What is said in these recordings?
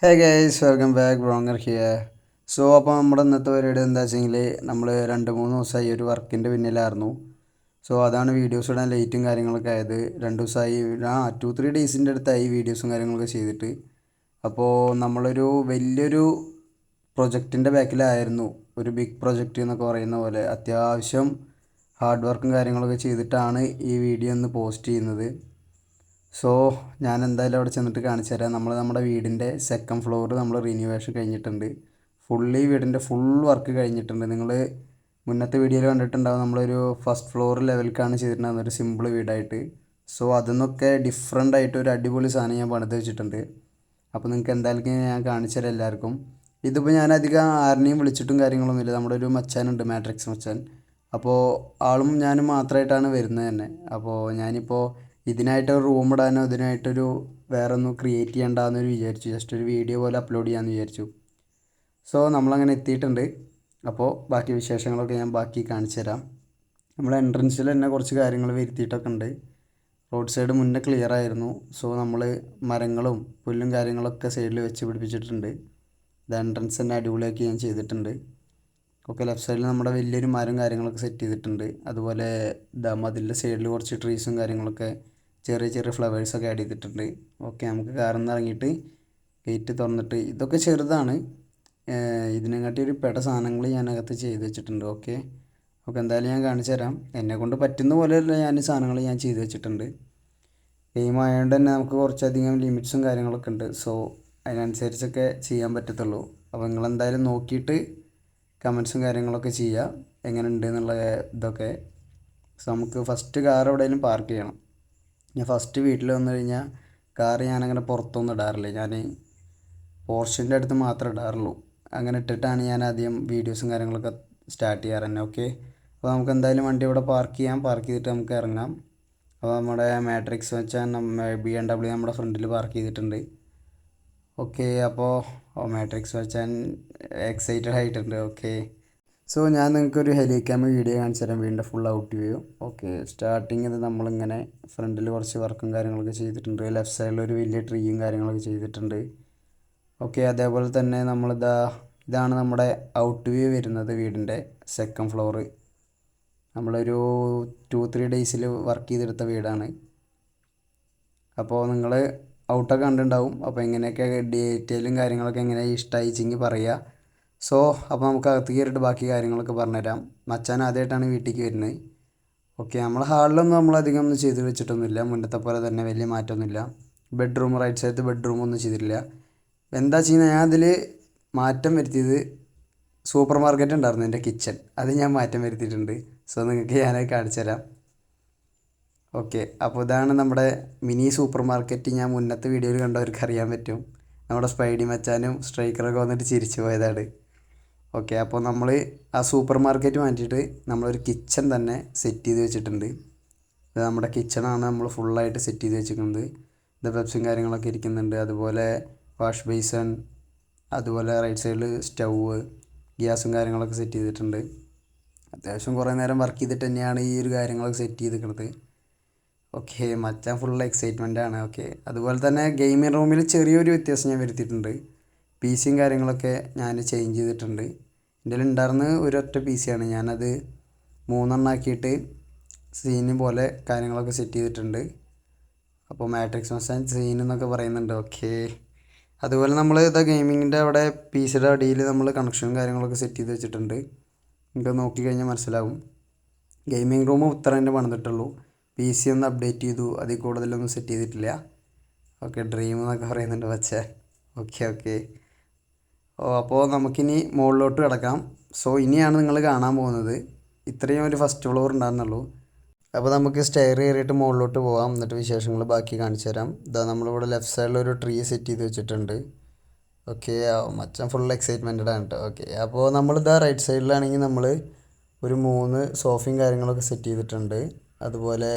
ഹേ guys welcome back ബ്രോങ്ങർ here. അപ്പോൾ നമ്മുടെ ഇന്നത്തെ പരിപാടി എന്താ വെച്ചെങ്കിൽ നമ്മൾ 2-3 ദിവസമായി ഒരു വർക്കിൻ്റെ പിന്നിലായിരുന്നു. അതാണ് വീഡിയോസ് ഇടാൻ ലേറ്റും കാര്യങ്ങളൊക്കെ ആയത്. 2 ദിവസമായി 2-3 ഡേയ്സിൻ്റെ അടുത്തായി വീഡിയോസും കാര്യങ്ങളൊക്കെ ചെയ്തിട്ട്. അപ്പോൾ നമ്മളൊരു വലിയൊരു പ്രൊജക്റ്റിൻ്റെ ബാക്കിലായിരുന്നു. ഒരു ബിഗ് പ്രൊജക്റ്റ് എന്നൊക്കെ പറയുന്ന പോലെ അത്യാവശ്യം ഹാർഡ് വർക്കും കാര്യങ്ങളൊക്കെ ചെയ്തിട്ടാണ് ഈ വീഡിയോ ഒന്ന് പോസ്റ്റ് ചെയ്യുന്നത്. ഞാൻ എന്തായാലും അവിടെ ചെന്നിട്ട് കാണിച്ചു തരാം. നമ്മുടെ വീടിൻ്റെ സെക്കൻഡ് ഫ്ലോർ നമ്മൾ റിനോവേഷൻ കഴിഞ്ഞിട്ടുണ്ട്. വീടിൻ്റെ ഫുൾ വർക്ക് കഴിഞ്ഞിട്ടുണ്ട്. നിങ്ങൾ മുന്നത്തെ വീഡിയോയിൽ കണ്ടിട്ടുണ്ടാവും, നമ്മളൊരു ഫസ്റ്റ് ഫ്ലോർ ലെവലിലേക്കാണ് ചെയ്തിട്ടുണ്ടായിരുന്നത്, ഒരു സിമ്പിൾ വീടായിട്ട്. അതിൽ ഡിഫറെൻ്റ് ആയിട്ട് ഒരു അടിപൊളി സാധനം ഞാൻ പണിത് വെച്ചിട്ടുണ്ട്. അപ്പോൾ നിങ്ങൾക്ക് എന്തായാലും ഞാൻ കാണിച്ചു തരാം എല്ലാവർക്കും. ഇതിപ്പോൾ ഞാൻ അധികം ആരെയും വിളിച്ചിട്ടും കാര്യങ്ങളൊന്നുമില്ല. നമ്മുടെ ഒരു മച്ചാനുണ്ട്, മാട്രിക്സ് മച്ചാൻ. അപ്പോൾ ആളും ഞാനും മാത്രമായിട്ടാണ് വരുന്നത് തന്നെ. അപ്പോൾ ഞാനിപ്പോൾ ഇതിനായിട്ടൊരു റൂം ഇടാനോ ഇതിനായിട്ടൊരു വേറെ ഒന്നും ക്രിയേറ്റ് ചെയ്യേണ്ടെന്നൊരു വിചാരിച്ചു. ജസ്റ്റ് ഒരു വീഡിയോ പോലെ അപ്ലോഡ് ചെയ്യാമെന്ന് വിചാരിച്ചു. നമ്മളങ്ങനെ എത്തിയിട്ടുണ്ട്. അപ്പോൾ ബാക്കി വിശേഷങ്ങളൊക്കെ ഞാൻ ബാക്കി കാണിച്ചു തരാം. നമ്മൾ എൻട്രൻസിൽ തന്നെ കുറച്ച് കാര്യങ്ങൾ വരുത്തിയിട്ടൊക്കെ ഉണ്ട്. റോഡ് സൈഡ് മുന്നേ ക്ലിയർ ആയിരുന്നു. നമ്മൾ മരങ്ങളും പുല്ലും കാര്യങ്ങളൊക്കെ സൈഡിൽ വെച്ച് പിടിപ്പിച്ചിട്ടുണ്ട്. ഇത് എൻട്രൻസ് തന്നെ അടിപൊളിയാക്കി ഞാൻ ചെയ്തിട്ടുണ്ട്. ലെഫ്റ്റ് സൈഡിൽ നമ്മുടെ വലിയൊരു മരം കാര്യങ്ങളൊക്കെ സെറ്റ് ചെയ്തിട്ടുണ്ട്. അതുപോലെ മതിലിൻ്റെ സൈഡിൽ കുറച്ച് ട്രീസും കാര്യങ്ങളൊക്കെ ചെറിയ ചെറിയ ഫ്ലവേഴ്സൊക്കെ ആഡ് ചെയ്തിട്ടുണ്ട്. നമുക്ക് കാറിൽ നിന്ന് ഇറങ്ങിയിട്ട് ഗേറ്റ് തുറന്നിട്ട്, ഇതൊക്കെ ചെറുതാണ്, ഇതിനെക്കാട്ടി ഒരു പെട സാധനങ്ങൾ ഞാനകത്ത് ചെയ്ത് വെച്ചിട്ടുണ്ട്. എന്തായാലും ഞാൻ കാണിച്ചു തരാം. എന്നെക്കൊണ്ട് പറ്റുന്ന പോലെയല്ല ഞാൻ ഈ സാധനങ്ങൾ ഞാൻ ചെയ്ത് വെച്ചിട്ടുണ്ട്. ഗെയിം ആയതുകൊണ്ട് തന്നെ നമുക്ക് കുറച്ചധികം ലിമിറ്റ്സും കാര്യങ്ങളൊക്കെ ഉണ്ട്. അതിനനുസരിച്ചൊക്കെ ചെയ്യാൻ പറ്റത്തുള്ളൂ. അപ്പോൾ നിങ്ങളെന്തായാലും നോക്കിയിട്ട് കമൻസും കാര്യങ്ങളൊക്കെ ചെയ്യുക എങ്ങനെ ഉണ്ട് എന്നുള്ള ഇതൊക്കെ. നമുക്ക് ഫസ്റ്റ് കാർ എവിടെയെങ്കിലും പാർക്ക് ചെയ്യണം. ഞാൻ ഫസ്റ്റ് വീട്ടിൽ വന്നു കഴിഞ്ഞാൽ കാർ ഞാനങ്ങനെ പുറത്തൊന്നും ഇടാറില്ല. ഞാൻ പോർഷൻ്റെ അടുത്ത് മാത്രമേ ഇടാറുള്ളൂ. അങ്ങനെ ഇട്ടിട്ടാണ് ഞാൻ ആദ്യം വീഡിയോസും കാര്യങ്ങളൊക്കെ സ്റ്റാർട്ട് ചെയ്യാറ് തന്നെ. അപ്പോൾ നമുക്ക് എന്തായാലും വണ്ടി ഇവിടെ പാർക്ക് ചെയ്യാം. പാർക്ക് ചെയ്തിട്ട് നമുക്ക് ഇറങ്ങാം. അപ്പോൾ നമ്മുടെ മാട്രിക്സ് വെച്ചാൽ BMW നമ്മുടെ ഫ്രണ്ടിൽ പാർക്ക് ചെയ്തിട്ടുണ്ട്. അപ്പോൾ മാട്രിക്സ് വെച്ചാൽ എക്സൈറ്റഡ് ആയിട്ടുണ്ട്. ഞാൻ നിങ്ങൾക്കൊരു ഹെലിക്യാം വീഡിയോ കാണിച്ചു തരാം, വീടിൻ്റെ ഫുൾ ഔട്ട് വ്യൂ. സ്റ്റാർട്ടിങ് ഇത് നമ്മളിങ്ങനെ ഫ്രണ്ടിൽ കുറച്ച് വർക്കും കാര്യങ്ങളൊക്കെ ചെയ്തിട്ടുണ്ട്. ലെഫ്റ്റ് സൈഡിൽ ഒരു വലിയ ട്രീയും കാര്യങ്ങളൊക്കെ ചെയ്തിട്ടുണ്ട്. അതേപോലെ തന്നെ ഇതാണ് നമ്മുടെ ഔട്ട് വ്യൂ വരുന്നത്, വീടിൻ്റെ സെക്കൻഡ് ഫ്ലോറ്. നമ്മളൊരു 2-3 ഡേയ്സിൽ വർക്ക് ചെയ്തെടുത്ത വീടാണ്. അപ്പോൾ നിങ്ങൾ ഔട്ടൊക്കെ കണ്ടിട്ടുണ്ടാവും. അപ്പോൾ എങ്ങനെയൊക്കെ ഡീറ്റെയിലും കാര്യങ്ങളൊക്കെ എങ്ങനെ ഇഷ്ടമായിച്ചെങ്കിൽ പറയുക. അപ്പോൾ നമുക്ക് അകത്ത് കയറിയിട്ട് ബാക്കി കാര്യങ്ങളൊക്കെ പറഞ്ഞുതരാം. മച്ചാൻ ആദ്യമായിട്ടാണ് വീട്ടിലേക്ക് വരുന്നത്. നമ്മൾ ഹാളിലൊന്നും നമ്മളധികം ഒന്നും ചെയ്ത് വെച്ചിട്ടൊന്നുമില്ല. മുന്നത്തെ പോലെ തന്നെ വലിയ മാറ്റമൊന്നുമില്ല. ബെഡ്റൂം റൈറ്റ് സൈഡ് ബെഡ്റൂം ഒന്നും ചെയ്തിട്ടില്ല. എന്താ ചെയ്യുന്നത്, ഞാൻ അതിൽ മാറ്റം വരുത്തിയത് സൂപ്പർ മാർക്കറ്റ് ഉണ്ടായിരുന്നു എൻ്റെ കിച്ചൺ, അത് ഞാൻ മാറ്റം വരുത്തിയിട്ടുണ്ട്. നിങ്ങൾക്ക് ഞാനത് കാണിച്ചു തരാം. അപ്പോൾ ഇതാണ് നമ്മുടെ മിനി സൂപ്പർ മാർക്കറ്റ്. ഞാൻ മുന്നത്തെ വീഡിയോയിൽ കണ്ടവർക്ക് അറിയാൻ പറ്റും. നമ്മുടെ സ്പൈഡി മച്ചാനും സ്ട്രൈക്കറൊക്കെ വന്നിട്ട് ചിരിച്ചു പോയതാണ്. അപ്പോൾ നമ്മൾ ആ സൂപ്പർ മാർക്കറ്റ് മാറ്റിയിട്ട് നമ്മളൊരു കിച്ചൺ തന്നെ സെറ്റ് ചെയ്ത് വെച്ചിട്ടുണ്ട്. ഇത് നമ്മുടെ കിച്ചണാണ് നമ്മൾ ഫുള്ളായിട്ട് സെറ്റ് ചെയ്ത് വെച്ചിരിക്കുന്നത്. ഇത് പെപ്സും കാര്യങ്ങളൊക്കെ ഇരിക്കുന്നുണ്ട്. അതുപോലെ വാഷ് ബേസൺ, അതുപോലെ റൈറ്റ് സൈഡിൽ സ്റ്റൗവ്, ഗ്യാസും കാര്യങ്ങളൊക്കെ സെറ്റ് ചെയ്തിട്ടുണ്ട്. അത്യാവശ്യം കുറേ നേരം വർക്ക് ചെയ്തിട്ട് തന്നെയാണ് ഈ ഒരു കാര്യങ്ങളൊക്കെ സെറ്റ് ചെയ്തിരിക്കുന്നത്. മച്ചാൻ ഫുൾ എക്സൈറ്റ്മെൻ്റ് ആണ്. അതുപോലെ തന്നെ ഗെയിമിംഗ് റൂമിൽ ചെറിയൊരു വ്യത്യാസം ഞാൻ വരുത്തിയിട്ടുണ്ട്. പി സിയും കാര്യങ്ങളൊക്കെ ഞാൻ ചേഞ്ച് ചെയ്തിട്ടുണ്ട്. എൻ്റെ ഉണ്ടായിരുന്ന ഒരൊറ്റ പി സിയാണ്, ഞാനത് 3 ആക്കിയിട്ട് സീന് പോലെ കാര്യങ്ങളൊക്കെ സെറ്റ് ചെയ്തിട്ടുണ്ട്. അപ്പോൾ മാട്രിക്സ് മച്ചാൻ സീൻ എന്നൊക്കെ പറയുന്നുണ്ട്. അതുപോലെ നമ്മൾ ഗെയിമിങ്ങിൻ്റെ അവിടെ പി സിയുടെ അടിയിൽ നമ്മൾ കണക്ഷനും കാര്യങ്ങളൊക്കെ സെറ്റ് ചെയ്ത് വെച്ചിട്ടുണ്ട്. നിങ്ങൾക്ക് നോക്കിക്കഴിഞ്ഞാൽ മനസ്സിലാവും. ഗെയിമിംഗ് റൂം ഇത്ര തന്നെ പണിതിട്ടുള്ളൂ. പി സി ഒന്ന് അപ്ഡേറ്റ് ചെയ്തു, അതിൽ കൂടുതലൊന്നും സെറ്റ് ചെയ്തിട്ടില്ല. ഡ്രീം എന്നൊക്കെ പറയുന്നുണ്ട് പക്ഷേ. അപ്പോൾ നമുക്കിനി മുകളിലോട്ട് കിടക്കാം. ഇനിയാണ് നിങ്ങൾ കാണാൻ പോകുന്നത്. ഇത്രയും ഒരു ഫസ്റ്റ് ഫ്ലോർ ഉണ്ടായിരുന്നുള്ളൂ. അപ്പോൾ നമുക്ക് സ്റ്റെയർ കയറിയിട്ട് മുകളിലോട്ട് പോകാം. എന്നിട്ട് വിശേഷങ്ങൾ ബാക്കി കാണിച്ചു തരാം. നമ്മളിവിടെ ലെഫ്റ്റ് സൈഡിലൊരു ട്രീ സെറ്റ് ചെയ്ത് വെച്ചിട്ടുണ്ട്. മച്ചാൻ ഫുൾ എക്സൈറ്റ്മെൻറ്റഡ് ആണ് കേട്ടോ. അപ്പോൾ റൈറ്റ് സൈഡിലാണെങ്കിൽ നമ്മൾ ഒരു 3 സോഫയും കാര്യങ്ങളൊക്കെ സെറ്റ് ചെയ്തിട്ടുണ്ട്. അതുപോലെ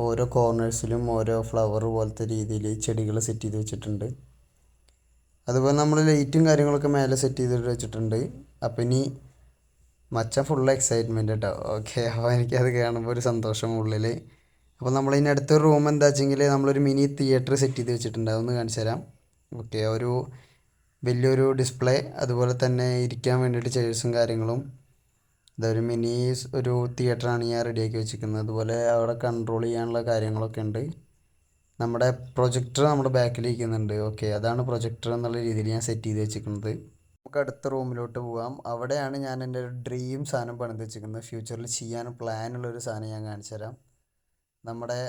ഓരോ കോർണേഴ്സിലും ഓരോ ഫ്ലവർ പോലത്തെ രീതിയിൽ ചെടികൾ സെറ്റ് ചെയ്ത് വെച്ചിട്ടുണ്ട്. അതുപോലെ നമ്മൾ ലൈറ്റും കാര്യങ്ങളൊക്കെ മേലെ സെറ്റ് ചെയ്തിട്ട് വെച്ചിട്ടുണ്ട്. അപ്പോൾ ഇനി മച്ചാൻ ഫുൾ എക്സൈറ്റ്മെൻറ്റ് കേട്ടോ. അപ്പോൾ എനിക്കത് കാണുമ്പോൾ ഒരു സന്തോഷം ഉള്ളിൽ. അപ്പോൾ നമ്മളതിന് അടുത്തൊരു റൂം എന്താ വെച്ചെങ്കിൽ നമ്മളൊരു മിനി തിയേറ്റർ സെറ്റ് ചെയ്ത് വെച്ചിട്ടുണ്ട്. അതൊന്ന് കാണിച്ചു തരാം. ഒരു വലിയൊരു ഡിസ്പ്ലേ, അതുപോലെ തന്നെ ഇരിക്കാൻ വേണ്ടിയിട്ട് ചെയർസും കാര്യങ്ങളും. ഇതൊരു മിനി ഒരു തിയേറ്ററാണ് ഞാൻ റെഡിയാക്കി വെച്ചിരിക്കുന്നത്. അതുപോലെ അവിടെ കൺട്രോൾ ചെയ്യാനുള്ള കാര്യങ്ങളൊക്കെ ഉണ്ട്. നമ്മുടെ പ്രൊജക്ടർ നമ്മുടെ ബാക്കിൽ ഇരിക്കുന്നുണ്ട്. ഓക്കെ, അതാണ് പ്രൊജക്ടർ എന്നുള്ള രീതിയിൽ ഞാൻ സെറ്റ് ചെയ്ത് വെച്ചിരിക്കുന്നത്. നമുക്ക് അടുത്ത റൂമിലോട്ട് പോകാം. അവിടെയാണ് ഞാൻ എൻ്റെ ഒരു ഡ്രീം സാധനം പണിത് വെച്ചിരിക്കുന്നത്. ഫ്യൂച്ചറിൽ ചെയ്യാൻ പ്ലാനുള്ളൊരു സാധനം ഞാൻ കാണിച്ചു തരാം. നമ്മുടെ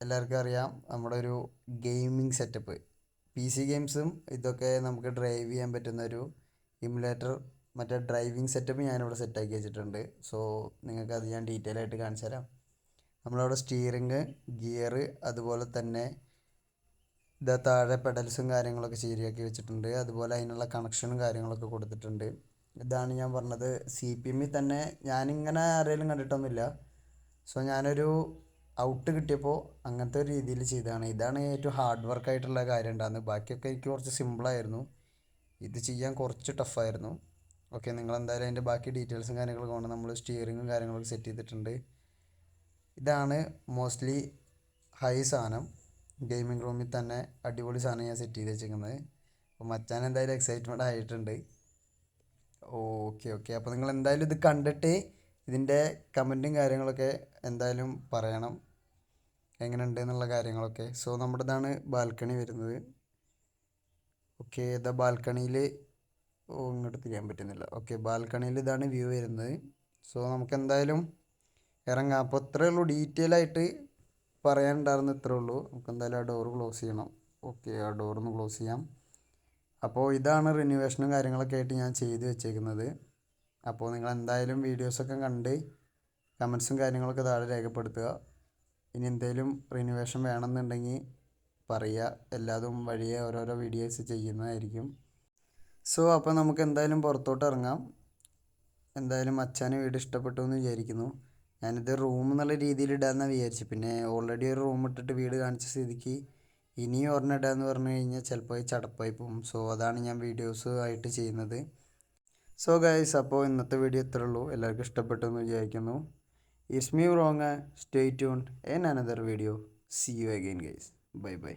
എല്ലാവർക്കും അറിയാം, നമ്മുടെ ഒരു ഗെയിമിംഗ് സെറ്റപ്പ്, PC ഗെയിംസും ഇതൊക്കെ നമുക്ക് ഡ്രൈവ് ചെയ്യാൻ പറ്റുന്ന ഒരു ഇമുലേറ്റർ, മറ്റേ ഡ്രൈവിംഗ് സെറ്റപ്പ് ഞാനിവിടെ സെറ്റാക്കി വെച്ചിട്ടുണ്ട്. സോ നിങ്ങൾക്ക് അത് ഞാൻ ഡീറ്റെയിൽ ആയിട്ട് കാണിച്ചു തരാം. നമ്മളവിടെ സ്റ്റിയറിങ്, ഗിയർ, അതുപോലെ തന്നെ ഇതാ താഴെ പെഡൽസും കാര്യങ്ങളൊക്കെ ശരിയാക്കി വെച്ചിട്ടുണ്ട്. അതുപോലെ അതിനുള്ള കണക്ഷനും കാര്യങ്ങളൊക്കെ കൊടുത്തിട്ടുണ്ട്. ഇതാണ് ഞാൻ പറഞ്ഞത്, CPM തന്നെ ഞാനിങ്ങനെ ആരെങ്കിലും കണ്ടിട്ടൊന്നുമില്ല. സോ ഞാനൊരു ഔട്ട് കിട്ടിയപ്പോൾ അങ്ങനത്തെ ഒരു രീതിയിൽ ചെയ്തതാണ്. ഇതാണ് ഏറ്റവും ഹാർഡ് വർക്കായിട്ടുള്ള കാര്യം ഉണ്ടാകുന്നത്. ബാക്കിയൊക്കെ എനിക്ക് കുറച്ച് സിമ്പിളായിരുന്നു, ഇത് ചെയ്യാൻ കുറച്ച് ടഫായിരുന്നു. ഓക്കെ, നിങ്ങളെന്തായാലും അതിൻ്റെ ബാക്കി ഡീറ്റെയിൽസും കാര്യങ്ങളൊക്കെ കൊണ്ട് നമ്മൾ സ്റ്റിയറിങ്ങും കാര്യങ്ങളൊക്കെ സെറ്റ് ചെയ്തിട്ടുണ്ട്. ഇതാണ് മോസ്റ്റ്ലി ഹൈ സാധനം. ഗെയിമിംഗ് റൂമിൽ തന്നെ അടിപൊളി സാധനം ഞാൻ സെറ്റ് ചെയ്ത് വെച്ചിരിക്കുന്നത്. അപ്പോൾ മച്ചാൻ എന്തായാലും എക്സൈറ്റ്മെൻ്റ് ആയിട്ടുണ്ട്. ഓക്കെ ഓക്കെ, അപ്പോൾ നിങ്ങൾ എന്തായാലും ഇത് കണ്ടിട്ട് ഇതിൻ്റെ കമൻറ്റും കാര്യങ്ങളൊക്കെ എന്തായാലും പറയണം, എങ്ങനെയുണ്ട് എന്നുള്ള കാര്യങ്ങളൊക്കെ. സോ നമ്മുടെ ഇതാണ് ബാൽക്കണി വരുന്നത്. ഓക്കെ, ഇതാ ബാൽക്കണിയിൽ ഇങ്ങോട്ട് തിരിയാൻ പറ്റുന്നില്ല. ഓക്കെ, ബാൽക്കണിയിൽ ഇതാണ് വ്യൂ വരുന്നത്. സോ നമുക്ക് എന്തായാലും ഇറങ്ങാം. അപ്പോൾ ഇത്രയേ ഉള്ളൂ, ഡീറ്റെയിൽ ആയിട്ട് പറയാനുണ്ടായിരുന്നു ഇത്രേ ഉള്ളൂ. നമുക്ക് എന്തായാലും ആ ഡോറ് ക്ലോസ് ചെയ്യണം. ഓക്കെ, ആ ഡോറൊന്ന് ക്ലോസ് ചെയ്യാം. അപ്പോൾ ഇതാണ് റിനോവേഷനും കാര്യങ്ങളൊക്കെ ആയിട്ട് ഞാൻ ചെയ്ത് വെച്ചേക്കുന്നത്. അപ്പോൾ നിങ്ങൾ എന്തായാലും വീഡിയോസൊക്കെ കണ്ട് കമൻസും കാര്യങ്ങളൊക്കെ താഴെ രേഖപ്പെടുത്തുക. ഇനി എന്തെങ്കിലും റിനോവേഷൻ വേണമെന്നുണ്ടെങ്കിൽ പറയുക, എല്ലാതും വഴിയെ ഓരോരോ വീഡിയോസ് ചെയ്യുന്നതായിരിക്കും. സോ അപ്പോൾ നമുക്ക് എന്തായാലും പുറത്തോട്ട് ഇറങ്ങാം. എന്തായാലും മച്ചാന് വീട് ഇഷ്ടപ്പെട്ടു എന്ന് വിചാരിക്കുന്നു. ഞാനിത് റൂം എന്നുള്ള രീതിയിൽ ഇടാമെന്നാണ് വിചാരിച്ചു. പിന്നെ ഓൾറെഡി ഒരു റൂം ഇട്ടിട്ട് വീട് കാണിച്ച സ്ഥിതിക്ക് ഇനിയും ഒരെണ്ണം ഇടാമെന്ന് പറഞ്ഞു കഴിഞ്ഞാൽ ചിലപ്പോൾ ചടപ്പായി പോകും. സോ അതാണ് ഞാൻ വീഡിയോസ് ആയിട്ട് ചെയ്യുന്നത്. സോ ഗൈസ്, അപ്പോൾ ഇന്നത്തെ വീഡിയോ ഇത്രേ ഉള്ളൂ. എല്ലാവർക്കും ഇഷ്ടപ്പെട്ടു എന്ന് വിചാരിക്കുന്നു. It's me wrong. Stay tuned in another video. See you again guys. Bye by.